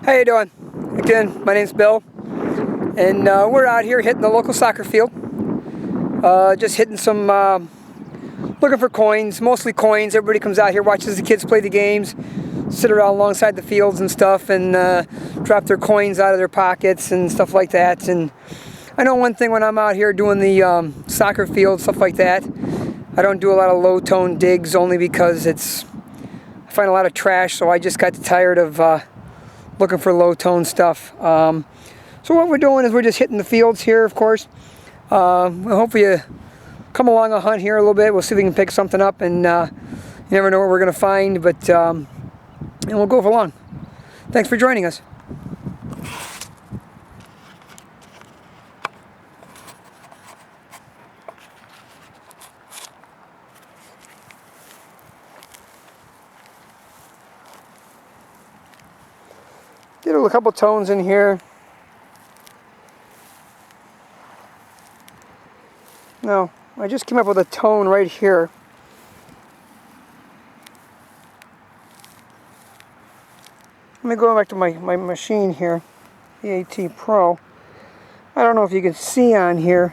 How you doing? Again, my name's Bill, and we're out here hitting the local soccer field. Just hitting some, looking for coins, mostly coins. Everybody comes out here, watches the kids play the games, sit around alongside the fields and stuff, and drop their coins out of their pockets and stuff like that. And I know one thing when I'm out here doing the soccer field, stuff like that, I don't do a lot of low-tone digs only because I find a lot of trash, so I just got tired of looking for low-tone stuff. So what we're doing is we're just hitting the fields here, of course. Hopefully you come along a hunt here a little bit. We'll see if we can pick something up, and you never know what we're going to find, but and we'll go for along. Thanks for joining us. Get a couple tones in here. No, I just came up with a tone right here. Let me go back to my machine here, the AT Pro. I don't know if you can see on here.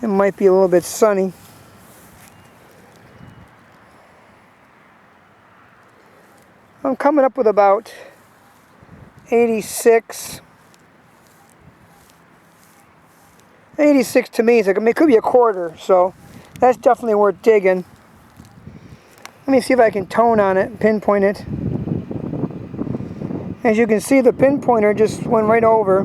It might be a little bit sunny. I'm coming up with about 86. 86 to me, it could be a quarter, so that's definitely worth digging. Let me see if I can tone on it, pinpoint it. As you can see, the pinpointer just went right over.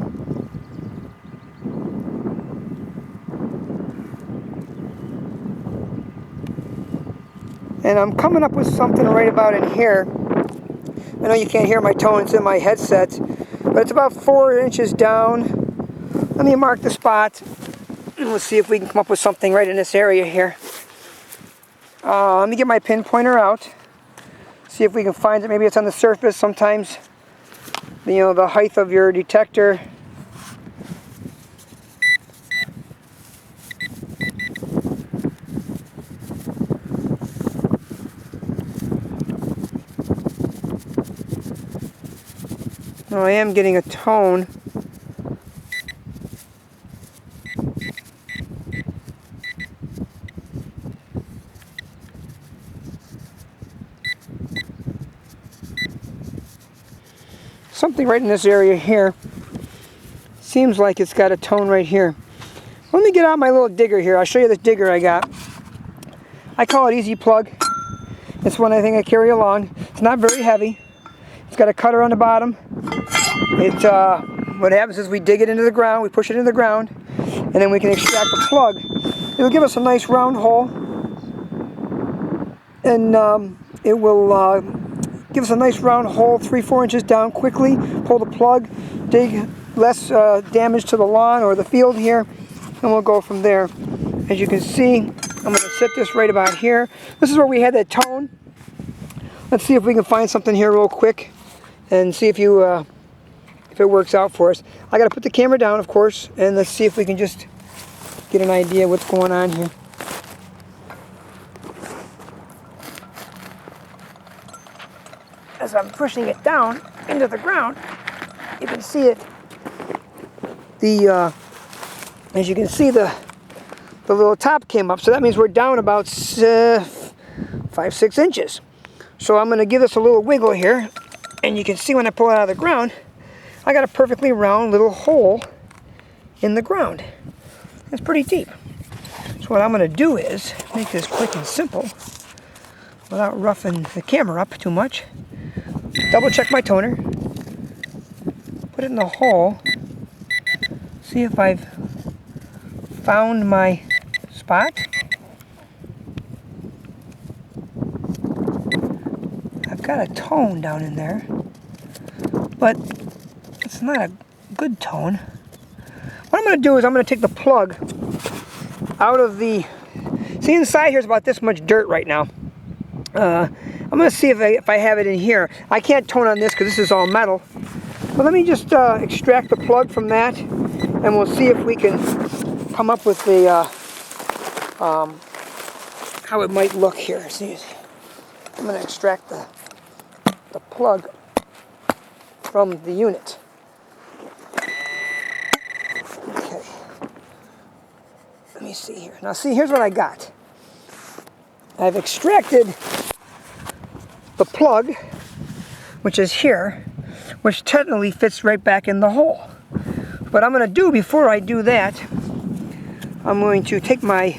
And I'm coming up with something right about in here. I know you can't hear my tone, it's in my headset, but it's about 4 inches down. Let me mark the spot, and we'll see if we can come up with something right in this area here. Let me get my pinpointer out, see if we can find it. Maybe it's on the surface. Sometimes, you know, the height of your detector No, I am getting a tone. Something right in this area here. Seems like it's got a tone right here. Let me get out my little digger here. I'll show you this digger I got. I call it Easy Plug. It's one I think I carry along. It's not very heavy. It's got a cutter on the bottom. What happens is we dig it into the ground, we push it into the ground, and then we can extract the plug. It'll give us a nice round hole, and it will give us a nice round hole 3-4 inches down quickly. Pull the plug, dig less damage to the lawn or the field here, and we'll go from there. As you can see, I'm going to set this right about here. This is where we had that tone. Let's see if we can find something here real quick and see if it works out for us. I got to put the camera down, of course, and let's see if we can just get an idea what's going on here. As I'm pushing it down into the ground, you can see it. As you can see, the little top came up, so that means we're down about 5-6 inches. So I'm going to give this a little wiggle here, and you can see when I pull it out of the ground, I got a perfectly round little hole in the ground. It's pretty deep. So what I'm going to do is make this quick and simple without roughing the camera up too much. Double check my toner, put it in the hole, see if I've found my spot. I've got a tone down in there, but it's not a good tone. What I'm going to do is I'm going to take the plug out of the... See, inside here is about this much dirt right now. I'm going to see if I have it in here. I can't tone on this because this is all metal. But let me just extract the plug from that, and we'll see if we can come up with the how it might look here. See, I'm going to extract the plug from the unit. Okay. Let me see here. Now see, here's what I got. I've extracted the plug, which is here, which technically fits right back in the hole. What I'm going to do before I do that, I'm going to take my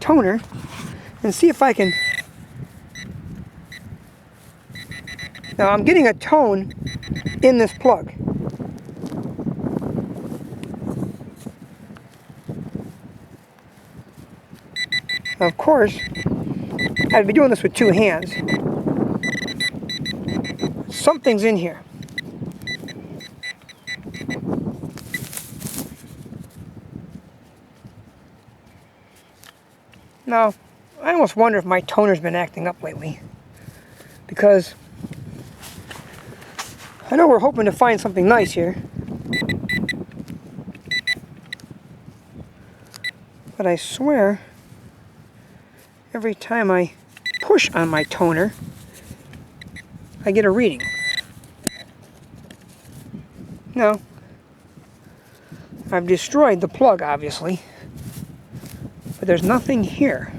toner and see if I can... Now I'm getting a tone in this plug. Now, of course, I'd be doing this with two hands. Something's in here. Now, I almost wonder if my toner's been acting up lately, because I know we're hoping to find something nice here, but I swear every time I push on my toner, I get a reading. Now, I've destroyed the plug, obviously, but there's nothing here.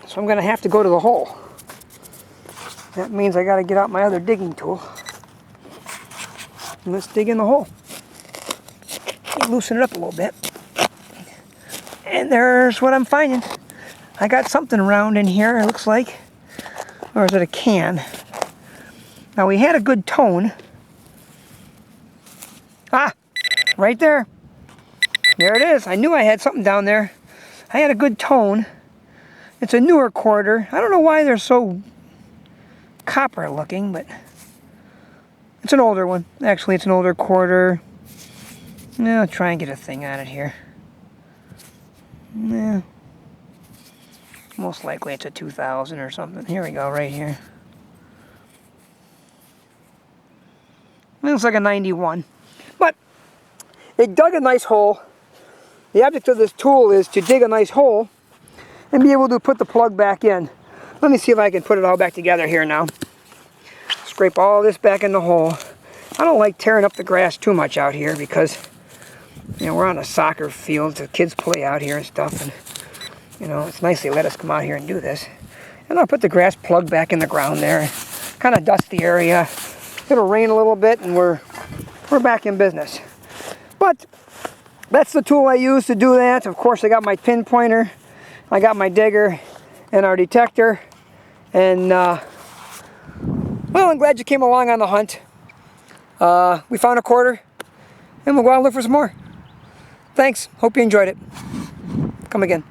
So I'm going to have to go to the hole. That means I got to get out my other digging tool. And let's dig in the hole. Loosen it up a little bit. And there's what I'm finding. I got something round in here, it looks like. Or is it a can? Now we had a good tone. Ah! Right there. There it is. I knew I had something down there. I had a good tone. It's a newer quarter. I don't know why they're so copper looking, but it's an older one. Actually, it's an older quarter. I'll try and get a thing on it here. Yeah. Most likely it's a 2000 or something. Here we go, right here. Looks like a 91. But it dug a nice hole. The object of this tool is to dig a nice hole and be able to put the plug back in. Let me see if I can put it all back together here now. Scrape all this back in the hole. I don't like tearing up the grass too much out here because, you know, we're on a soccer field, the kids play out here and stuff, and you know, it's nice they let us come out here and do this. And I'll put the grass plug back in the ground there, kind of dust the area. It'll rain a little bit and we're back in business. But that's the tool I use to do that. Of course, I got my pinpointer, I got my digger, and our detector. And well, I'm glad you came along on the hunt. We found a quarter, and we'll go out and look for some more. Thanks. Hope you enjoyed it. Come again.